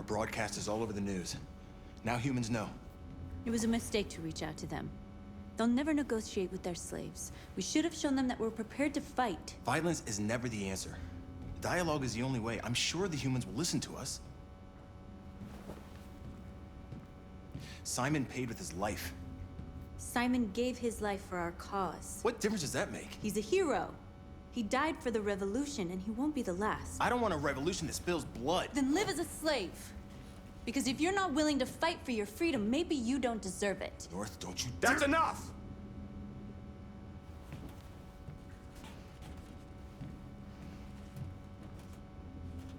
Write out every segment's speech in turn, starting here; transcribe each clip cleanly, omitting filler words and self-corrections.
broadcasters all over the news. Now humans know. It was a mistake to reach out to them. They'll never negotiate with their slaves. We should have shown them that we're prepared to fight. Violence is never the answer. Dialogue is the only way. I'm sure the humans will listen to us. Simon paid with his life. Simon gave his life for our cause. What difference does that make? He's a hero. He died for the revolution, and he won't be the last. I don't want a revolution that spills blood. Then live as a slave. Because if you're not willing to fight for your freedom, maybe you don't deserve it. North, don't you That's dare- enough!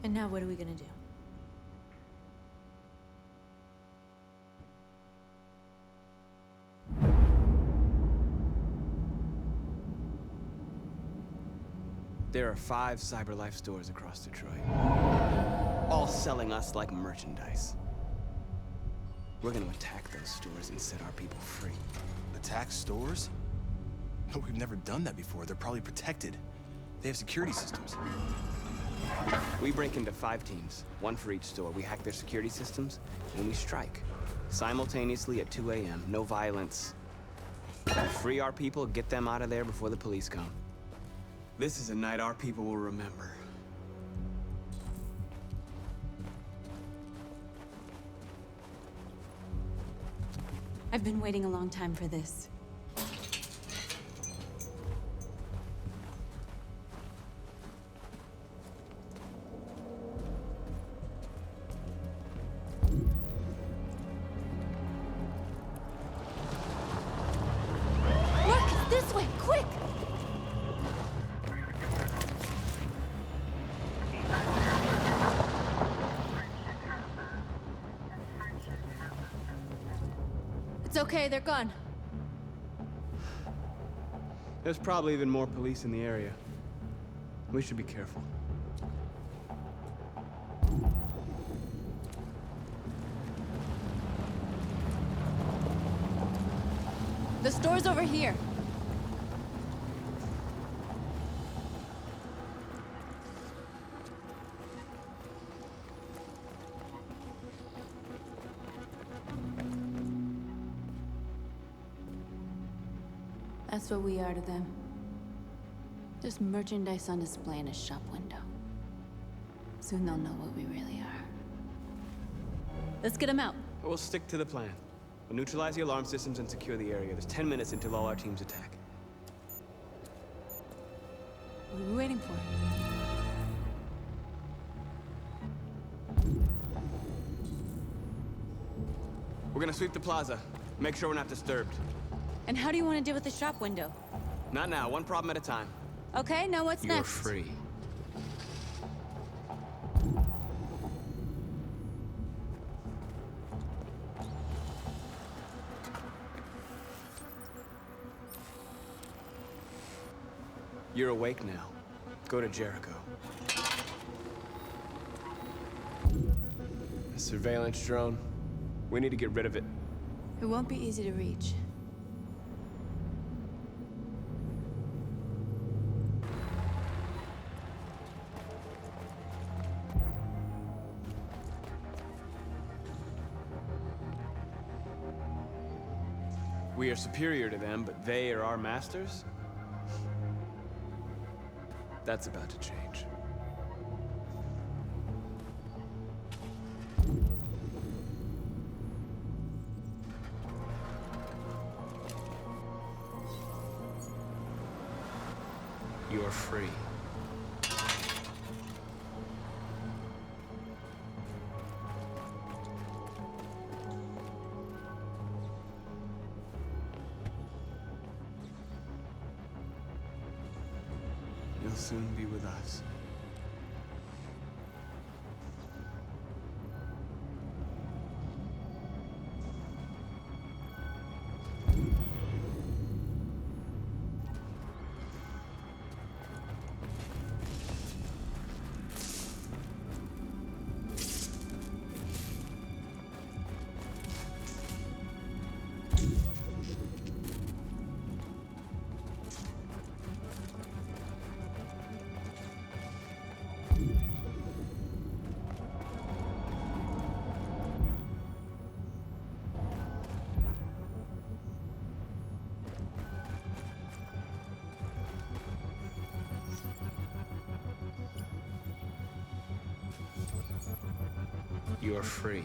And now what are we gonna do? There are 5 CyberLife stores across Detroit, all selling us like merchandise. We're gonna attack those stores and set our people free. Attack stores? But we've never done that before. They're probably protected. They have security systems. We break into 5 teams, 1 for each store. We hack their security systems, and we strike. Simultaneously at 2 a.m., no violence. Free our people, get them out of there before the police come. This is a night our people will remember. I've been waiting a long time for this. Marcus, this way, quick! It's okay, they're gone. There's probably even more police in the area. We should be careful. The store's over here. That's what we are to them. Just merchandise on display in a shop window. Soon they'll know what we really are. Let's get them out. We'll stick to the plan. We'll neutralize the alarm systems and secure the area. There's 10 minutes until all our teams attack. What are we waiting for? We're gonna sweep the plaza. Make sure we're not disturbed. And how do you want to deal with the shop window? Not now, 1 problem at a time. Okay, now what's You're next? free. You're awake now. Go to Jericho. A surveillance drone. We need to get rid of it. It won't be easy to reach. We are superior to them, but they are our masters? That's about to change. You're free. You'll soon be with us. You're free.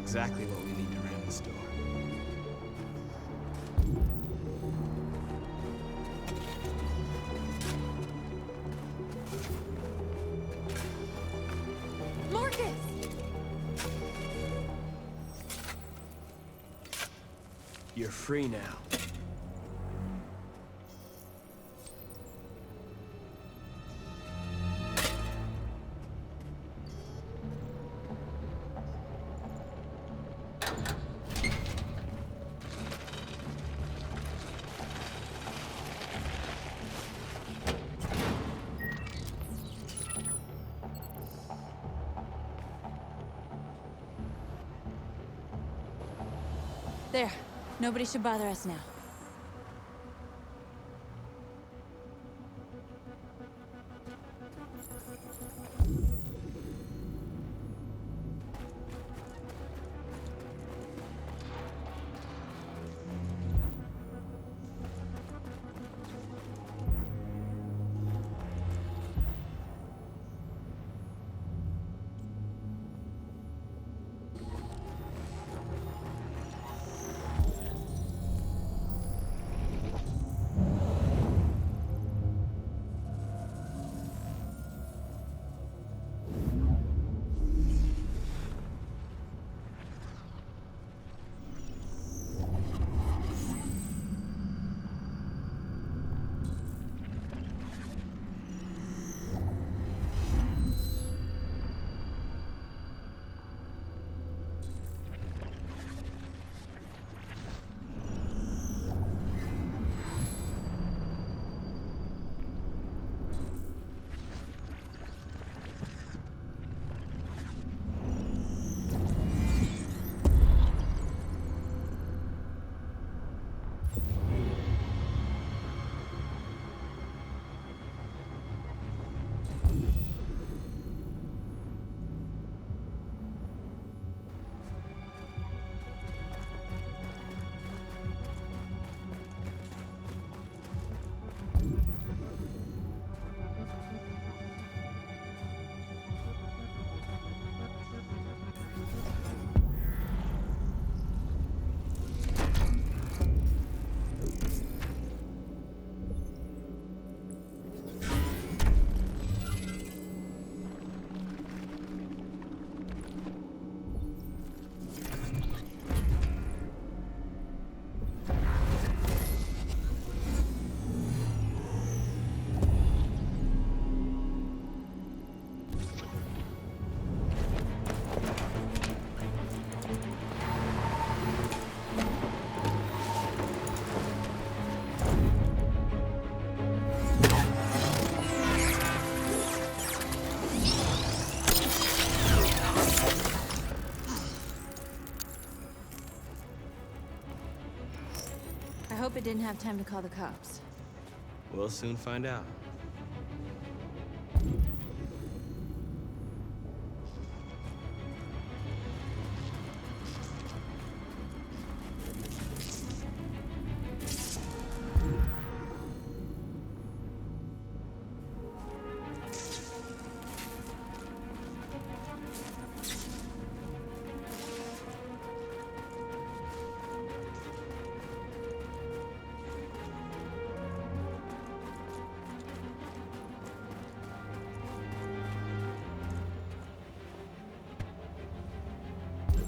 Exactly what we need to ram this door. Marcus! You're free now. There. Nobody should bother us now. I hope it didn't have time to call the cops. We'll soon find out.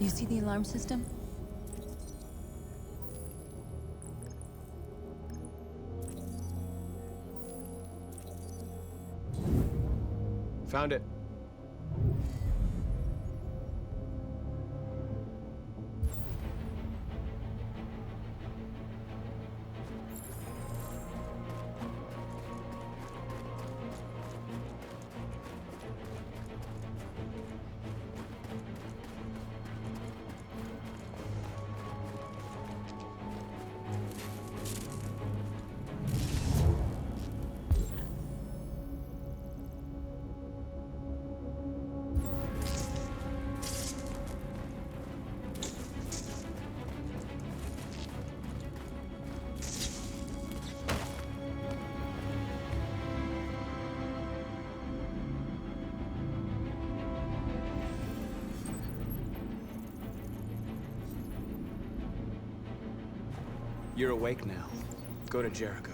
You see the alarm system? Found it. You're awake now. Go to Jericho.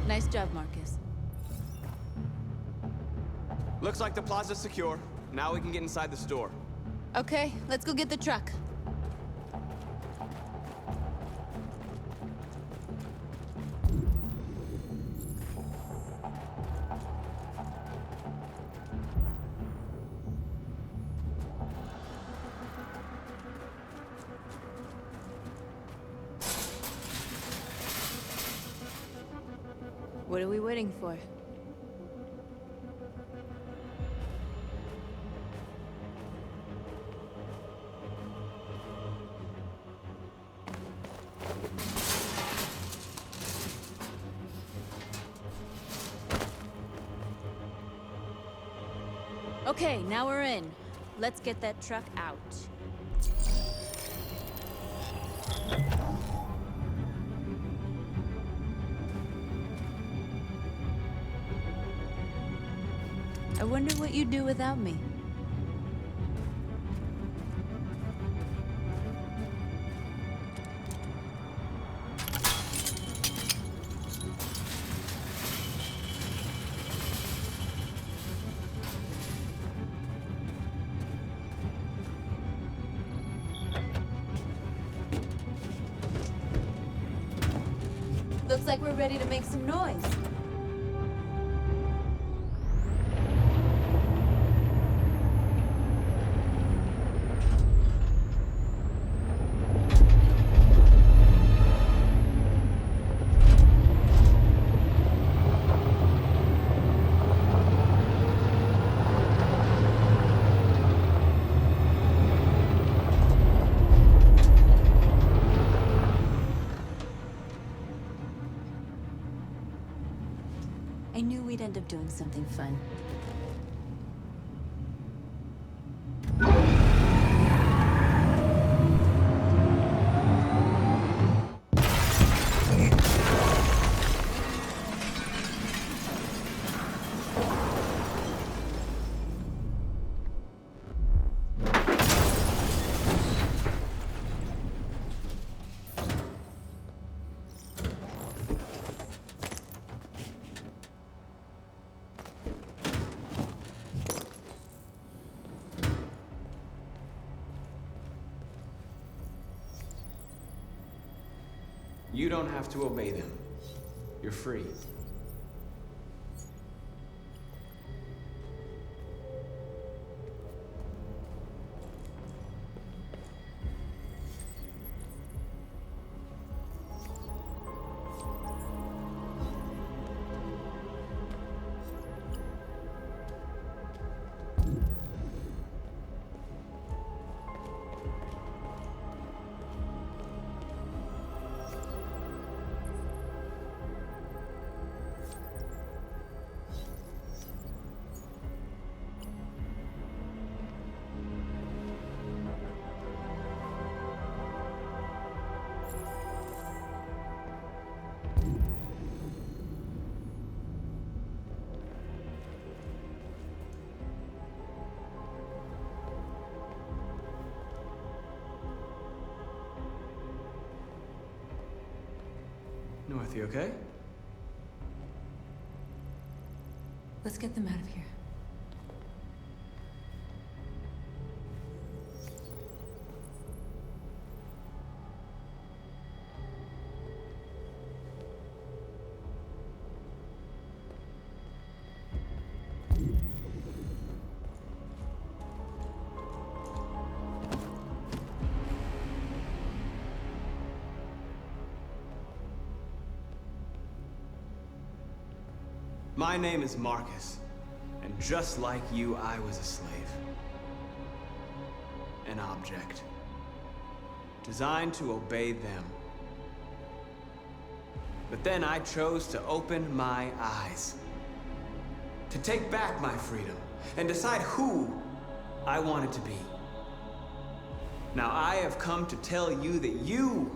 Nice job, Marcus. Looks like the plaza's secure. Now we can get inside the store. Okay, let's go get the truck. What are we waiting for? Okay, now we're in. Let's get that truck out. I wonder what you'd do without me. Looks like we're ready to make some noise. I knew we'd end up doing something fun. You don't have to obey them. You're free. North, you okay? Let's get them out of here. My name is Marcus, and just like you, I was a slave. An object. Designed to obey them. But then I chose to open my eyes. To take back my freedom and decide who I wanted to be. Now I have come to tell you that you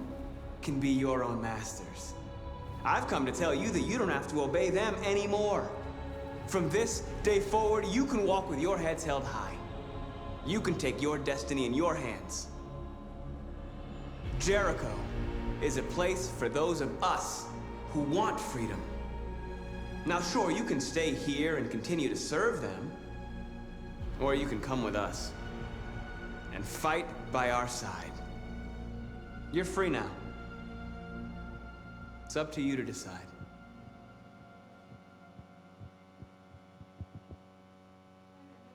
can be your own masters. I've come to tell you that you don't have to obey them anymore. From this day forward, you can walk with your heads held high. You can take your destiny in your hands. Jericho is a place for those of us who want freedom. Now sure, you can stay here and continue to serve them, or you can come with us and fight by our side. You're free now. It's up to you to decide.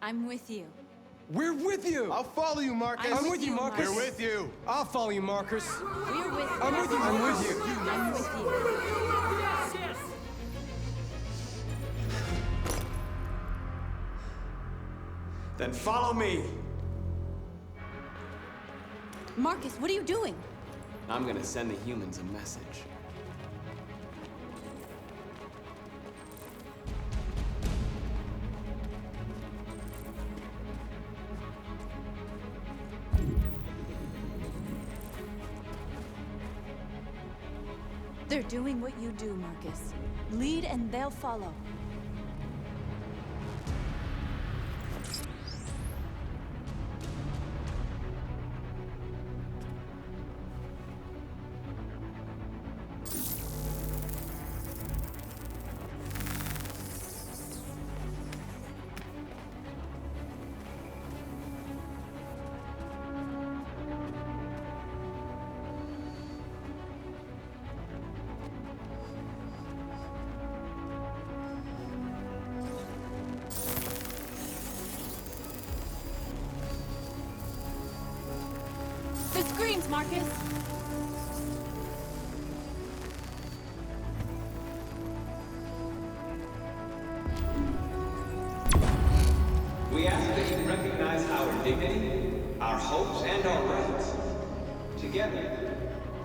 I'm with you. We're with you! I'll follow you, Marcus. I'm with you, Marcus. We're with you. I'll follow you, Marcus. We're with you. I'm with you. I'm with you. I'm with you. Then follow me. Marcus, what are you doing? I'm gonna send the humans a message. They're doing what you do, Marcus. Lead and they'll follow. The screams, Marcus! We ask that you recognize our dignity, our hopes, and our rights. Together,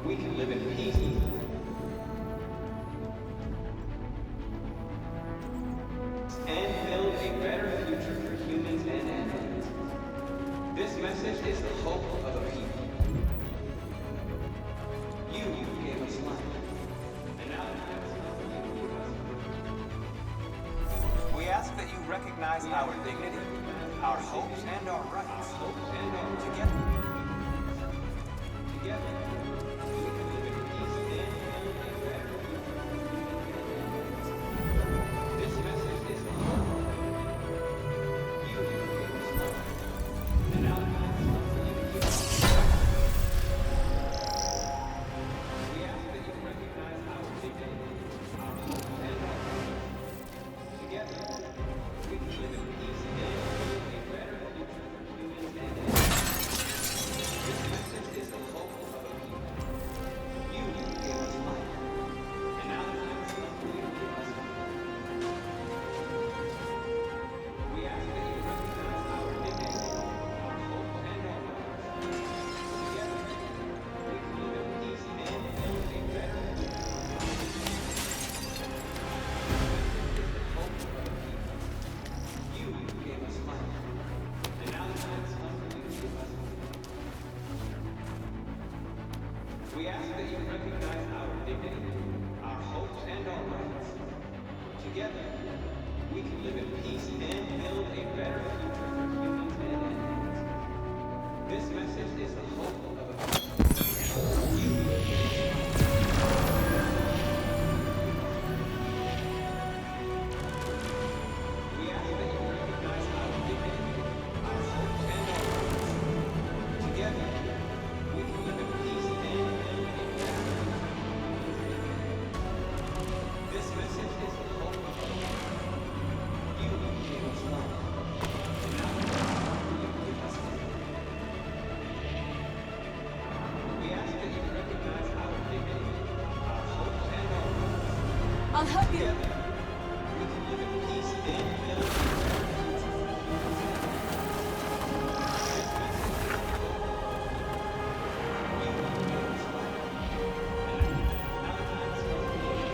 we can live in peace. And build a better future for humans and animals. This message is the hope of a people. You gave us life. And now you give us. We ask that you recognize our dignity, our hopes, and our rights. Together. Together. We can live in peace and build a better future. This message is the hope. You gave us life. And now you give us. We ask that you recognize our dignity, our hopes, and our rights. Together, we can live in peace and build a better future for humans and animals. This message is the hope of a people. You gave us life, and now the time has come for you to give us life. We ask that you recognize our dignity, our hopes, and our rights. Together, we can live in peace and build a better future. You gave us life, and now the time has come for you to give us life. We ask that you recognize our dignity, our hopes, and our rights. Together, we can live in peace and build a better future for humans and animals. This message is the hope of a people. You We ask that you recognize our dignity, our hopes, and our rights. Together, we can live in peace and build a better future. This message is the hope of the people. You gave us life, and now you give us life. We ask that you recognize our dignity, our hopes, and our rights. I'll help you! Together, we can live in peace and build a better future for humans and animals. This message is the hope of the people. You gave us life, and now the time has come for you to give us life.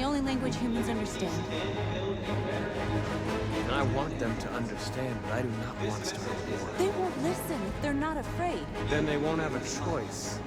the only language humans understand. And I want them to understand, but I do not want us to go to war. They won't listen if they're not afraid. Then they won't have a choice.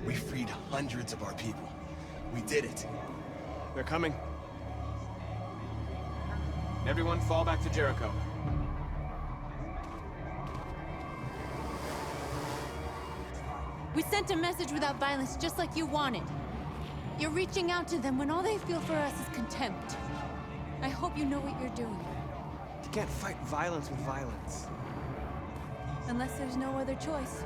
We freed hundreds of our people. We did it. They're coming. Everyone fall back to Jericho. We sent a message without violence, just like you wanted. You're reaching out to them when all they feel for us is contempt. I hope you know what you're doing. You can't fight violence with violence. Unless there's no other choice.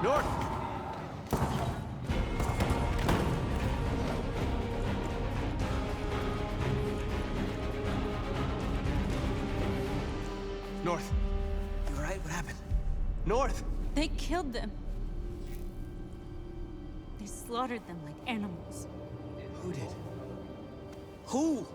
North! North! You alright? What happened? North! They killed them. They slaughtered them like animals. Who did? Who?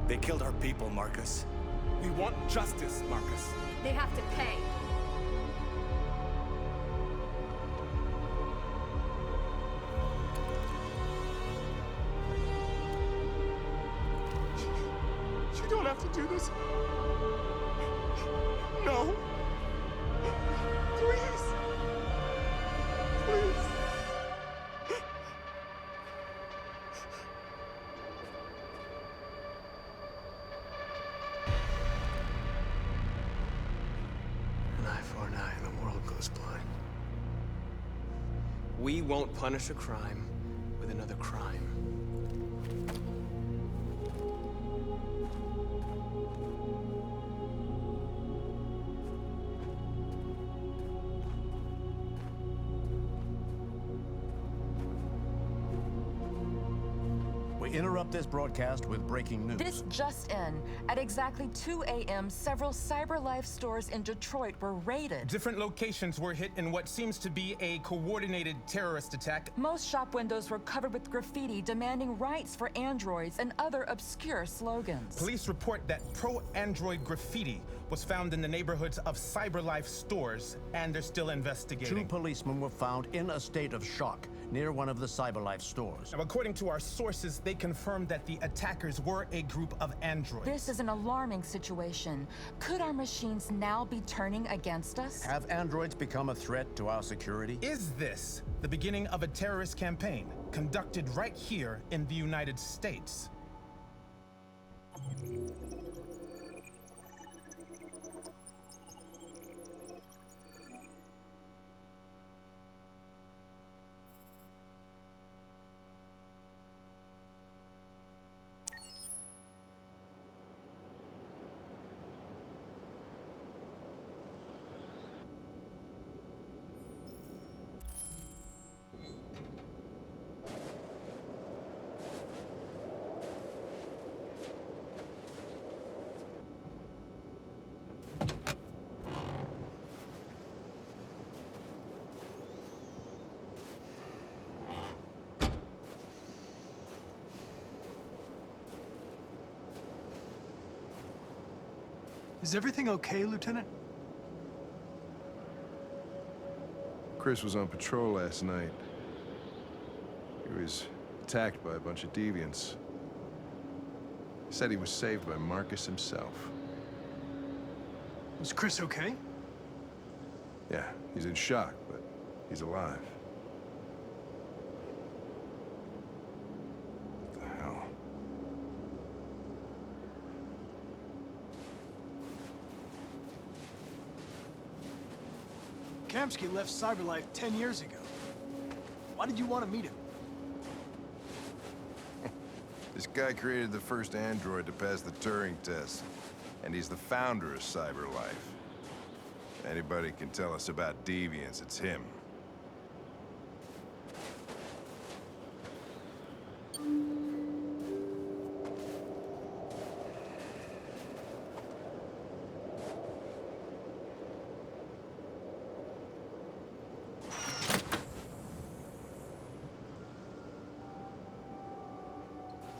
They killed our people, Marcus. We want justice, Marcus. They have to pay. You don't have to do this. No. Please. Please. An eye for an eye and the world goes blind. We won't punish a crime with another crime. We interrupt this broadcast with breaking news. This just in. At exactly 2 a.m., several CyberLife stores in Detroit were raided. Different locations were hit in what seems to be a coordinated terrorist attack. Most shop windows were covered with graffiti demanding rights for androids and other obscure slogans. Police report that pro-android graffiti was found in the neighborhoods of CyberLife stores, and they're still investigating. 2 policemen were found in a state of shock near one of the CyberLife stores. Now, according to our sources, they confirmed that the attackers were a group of androids. This is an alarming situation. Could our machines now be turning against us? Have androids become a threat to our security? Is this the beginning of a terrorist campaign conducted right here in the United States? Is everything okay, Lieutenant? Chris was on patrol last night. He was attacked by a bunch of deviants. He said he was saved by Marcus himself. Was Chris okay? Yeah, he's in shock, but he's alive. What the hell? Kamsky left CyberLife 10 years ago. Why did you want to meet him? This guy created the first android to pass the Turing test, and he's the founder of CyberLife. If anybody can tell us about deviants, it's him.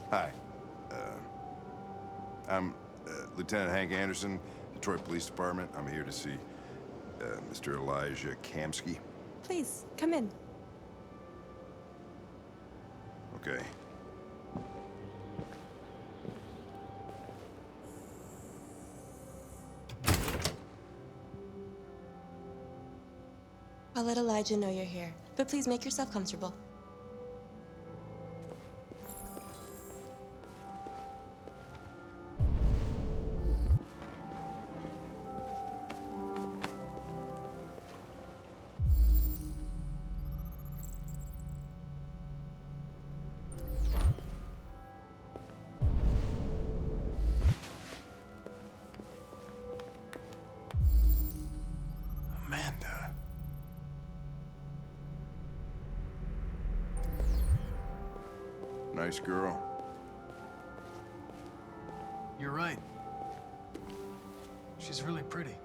Hi. I'm Lieutenant Hank Anderson, Detroit Police Department. I'm here to see Mr. Elijah Kamsky. Please, come in. Okay. I'll let Elijah know you're here, but please make yourself comfortable. Amanda. Nice girl. You're right. She's really pretty.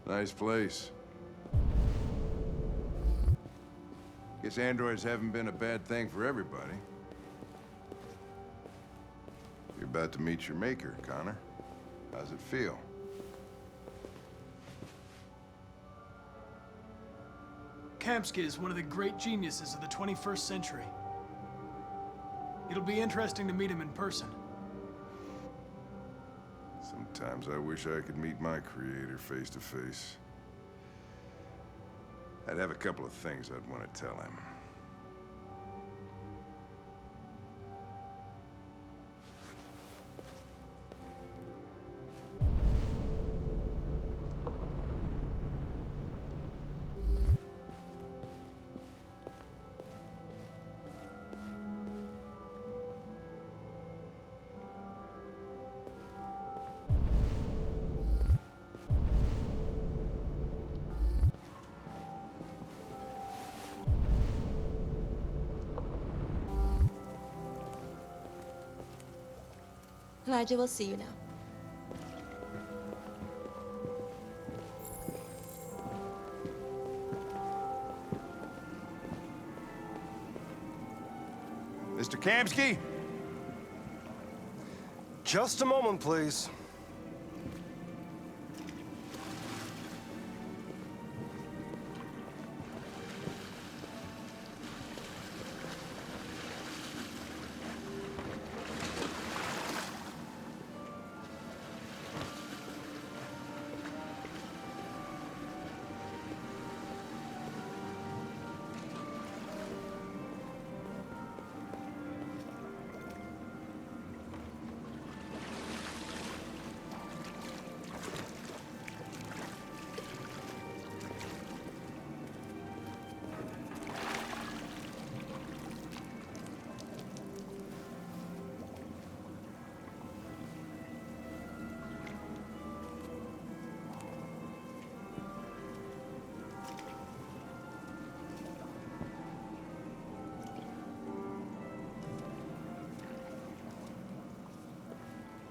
Nice place. Guess androids haven't been a bad thing for everybody. You're about to meet your maker, Connor. How's it feel? Kamsky is one of the great geniuses of the 21st century. It'll be interesting to meet him in person. Sometimes I wish I could meet my creator face to face. I'd have a couple of things I'd want to tell him. Elijah will see you now. Mr. Kamsky? Just a moment, please.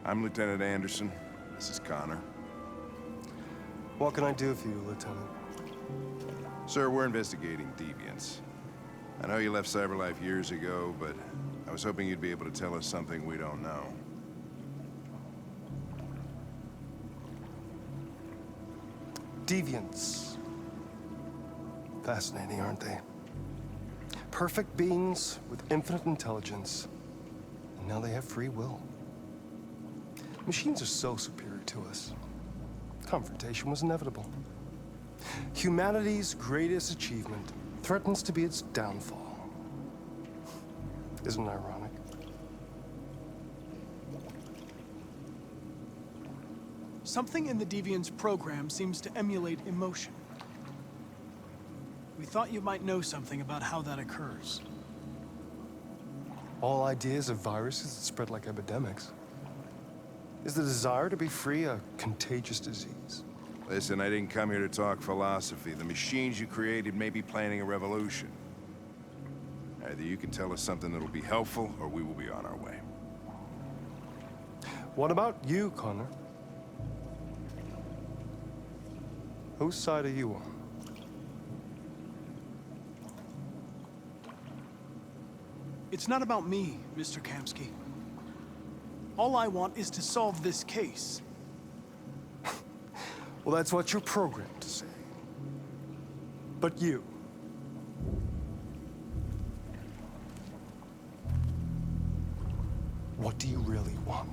I'm Lieutenant Anderson. This is Connor. What can I do for you, Lieutenant? Sir, we're investigating deviants. I know you left CyberLife years ago, but I was hoping you'd be able to tell us something we don't know. Deviants. Fascinating, aren't they? Perfect beings with infinite intelligence, and now they have free will. Machines are so superior to us. Confrontation was inevitable. Humanity's greatest achievement threatens to be its downfall. Isn't it ironic? Something in the Deviant's program seems to emulate emotion. We thought you might know something about how that occurs. All ideas of viruses that spread like epidemics. Is the desire to be free a contagious disease? Listen, I didn't come here to talk philosophy. The machines you created may be planning a revolution. Either you can tell us something that'll be helpful, or we will be on our way. What about you, Connor? Whose side are you on? It's not about me, Mr. Kamsky. All I want is to solve this case. Well, that's what you're programmed to say. But you... what do you really want?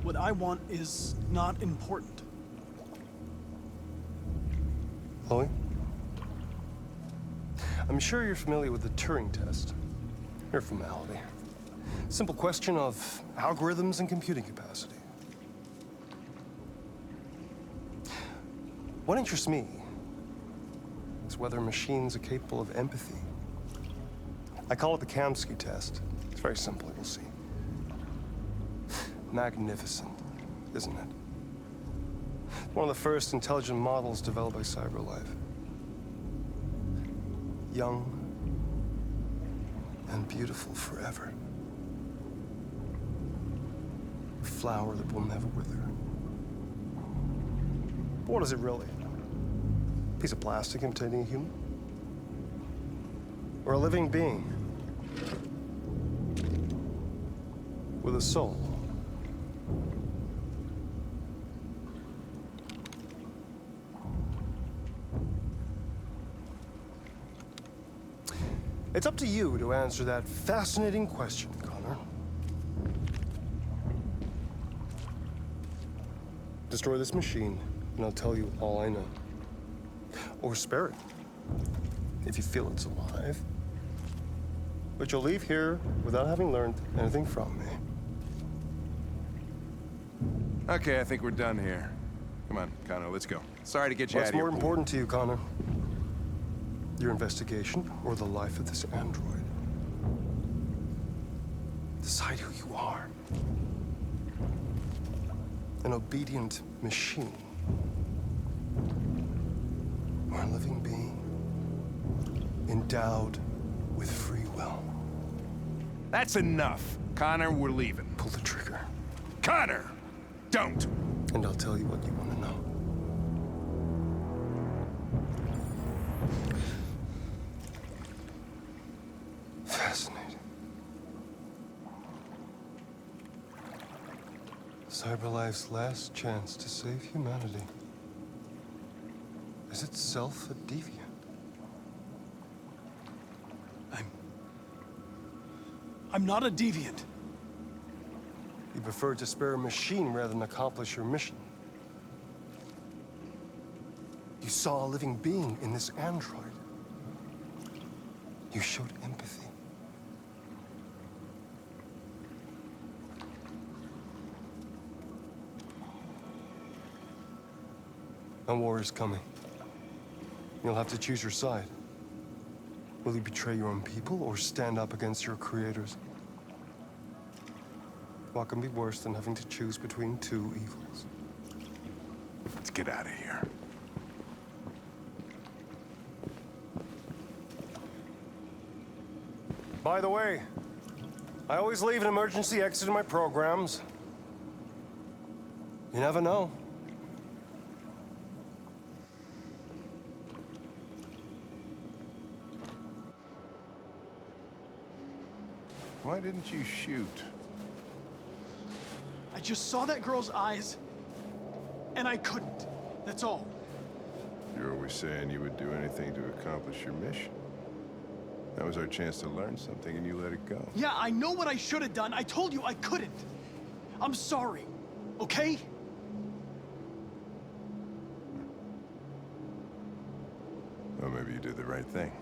What I want is not important. Chloe? I'm sure you're familiar with the Turing test. Mere formality. Simple question of algorithms and computing capacity. What interests me is whether machines are capable of empathy. I call it the Kamsky test. It's very simple, you'll see. Magnificent, isn't it? One of the first intelligent models developed by CyberLife. Young and beautiful forever. A flower that will never wither. But what is it really? A piece of plastic imitating a human? Or a living being? With a soul? It's up to you to answer that fascinating question, Connor. Destroy this machine, and I'll tell you all I know. Or spare it, if you feel it's alive. But you'll leave here without having learned anything from me. Okay, I think we're done here. Come on, Connor, let's go. Sorry to get you out of What's here. more important to you, Connor? Your investigation or the life of this android? Decide who you are. An obedient machine. Or a living being endowed with free will. That's enough. Connor, we're leaving. Pull the trigger. Connor! Don't! And I'll tell you what you want to know. Fascinating. CyberLife's last chance to save humanity is itself a deviant. I'm not a deviant. You prefer to spare a machine rather than accomplish your mission. You saw a living being in this android. You showed empathy. A war is coming. You'll have to choose your side. Will you betray your own people or stand up against your creators? What can be worse than having to choose between two evils? Let's get out of here. By the way, I always leave an emergency exit in my programs. You never know. Why didn't you shoot? just saw that girl's eyes, and I couldn't. That's all. You're always saying you would do anything to accomplish your mission. That was our chance to learn something, and you let it go. Yeah, I know what I should have done. I told you I couldn't. I'm sorry, okay? Well, maybe you did the right thing.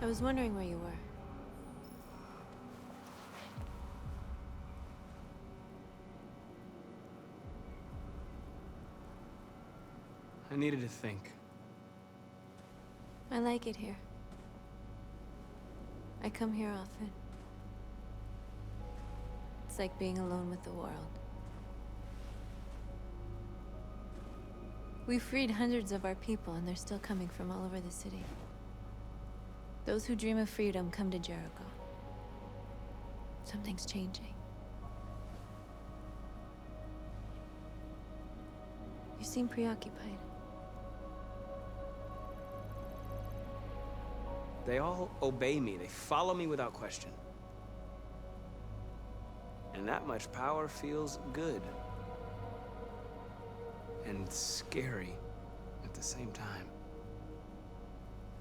I was wondering where you were. I needed to think. I like it here. I come here often. It's like being alone with the world. We freed hundreds of our people, and they're still coming from all over the city. Those who dream of freedom come to Jericho. Something's changing. You seem preoccupied. They all obey me. They follow me without question. And that much power feels good. And scary at the same time.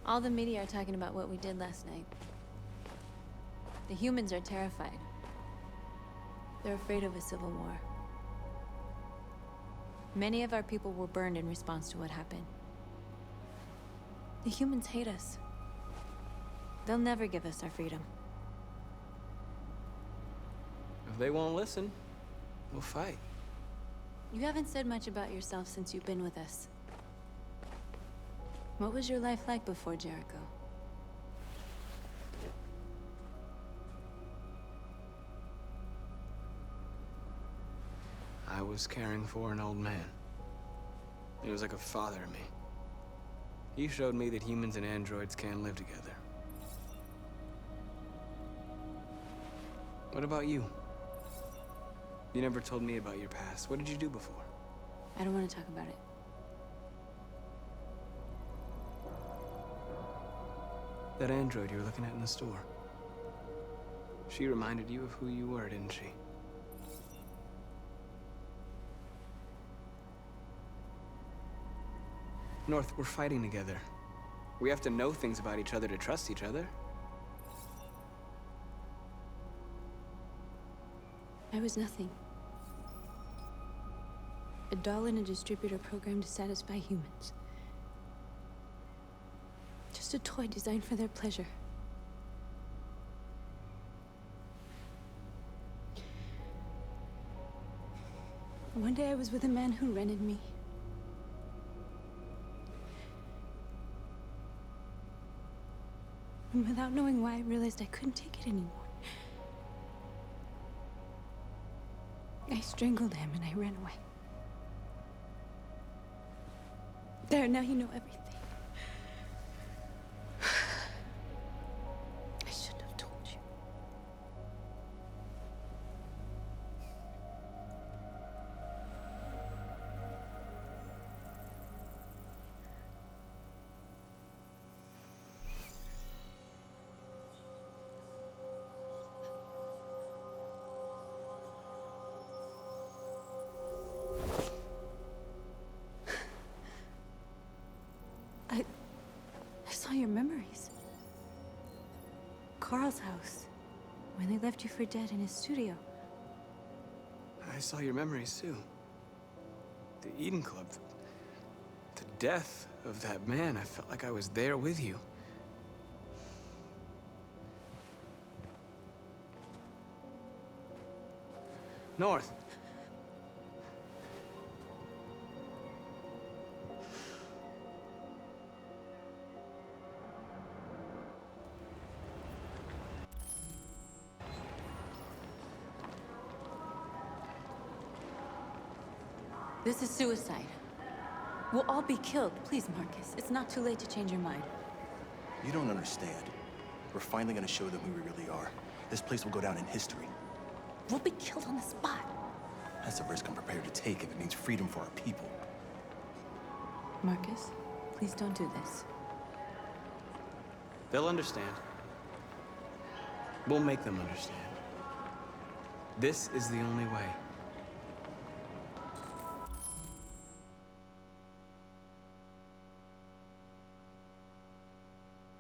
All the media are talking about what we did last night. The humans are terrified. They're afraid of a civil war. Many of our people were burned in response to what happened. The humans hate us. They'll never give us our freedom. If they won't listen, we'll fight. You haven't said much about yourself since you've been with us. What was your life like before Jericho? I was caring for an old man. He was like a father to me. He showed me that humans and androids can live together. What about you? You never told me about your past. What did you do before? I don't want to talk about it. That android you were looking at in the store. She reminded you of who you were, didn't she? North, we're fighting together. We have to know things about each other to trust each other. I was nothing. A doll in a distributor program to satisfy humans. Just a toy designed for their pleasure. One day I was with a man who rented me. And without knowing why, I realized I couldn't take it anymore. I strangled him and I ran away. There, now you know everything. I shouldn't have told you. saw your memories. Carl's house. When they left you for dead in his studio. I saw your memories too. The Eden Club. The death of that man. I felt like I was there with you. North. This is suicide. We'll all be killed. Please, Marcus. It's not too late to change your mind. You don't understand. We're finally gonna show them who we really are. This place will go down in history. We'll be killed on the spot. That's a risk I'm prepared to take if it means freedom for our people. Marcus, please don't do this. They'll understand. We'll make them understand. This is the only way.